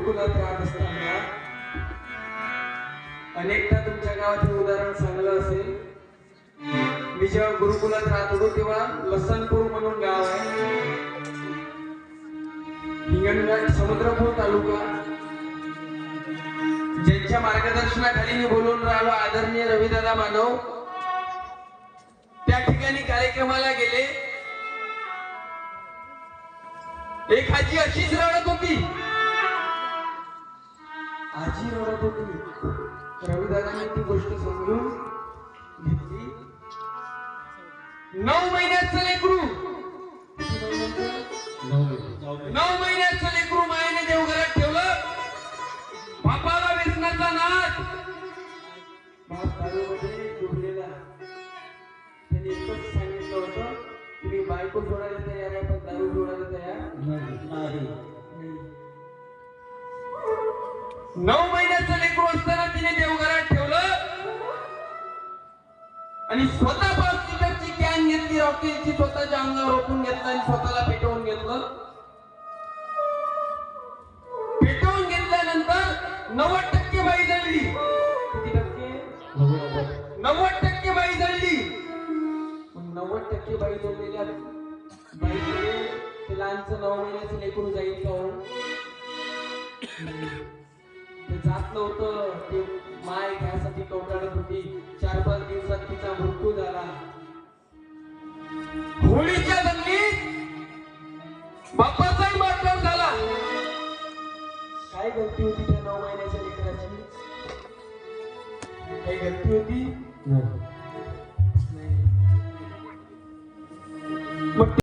गुरुकुलात राहत असताना अनेकदा तुमच्या गावात हे उदाहरण सांगलं असेल. मी जेव्हा गुरुकुलात राहत होतो तेव्हा लसणपूर म्हणून गाव आहे, हिंगणघाट, समुद्रपूर तालुका. ज्यांच्या मार्गदर्शनाखाली मी बोलून राहिलो आदरणीय रविदादा मानव, त्या ठिकाणी कार्यक्रमाला गेले. एक आजी अशीच रडत होती. आजी रडत होती. रविदादांनी ती गोष्ट समजून घेतली. 9 महिन्याचं लेकरू, 9 महिन्याचं लेकरू मायेने देवघरात ठेवलं. बापाला व्यसनाचा नाद, बाप दारूमध्ये डुबलेला. त्यांनी एकच सांगितलं होतं, तुम्ही बायको सोडायला तयार आहे पण दारू सोडायला तयार नाही. 9 महिन्याचं लेकरू असताना तिने देवघरात ठेवलं आणि स्वतः 5 लिटरची कॅन घेतली रॉकेलची, स्वतःच्या अंगावर ओपून घेतलं आणि स्वतःला पेटवून घेतलं. पेटवून घेतल्यानंतर 90% बाई जळली. किती टक्के? 90% बाई जळली. 90% बाई जळलेल्या बाईकडे ते लहानचं 9 महिन्याचं लेकरू जाईल का हो? ते जात नव्हतं. ते माय घ्यासाठी कवटाळत होती. 4-5 दिवसात तिचा मृत्यू झाला. होळीच्या दंगलीत बाप्पाचाही मर्डर झाला. काय गलती होती त्या 9 महिन्याच्या लेकराची? काही गलती होती?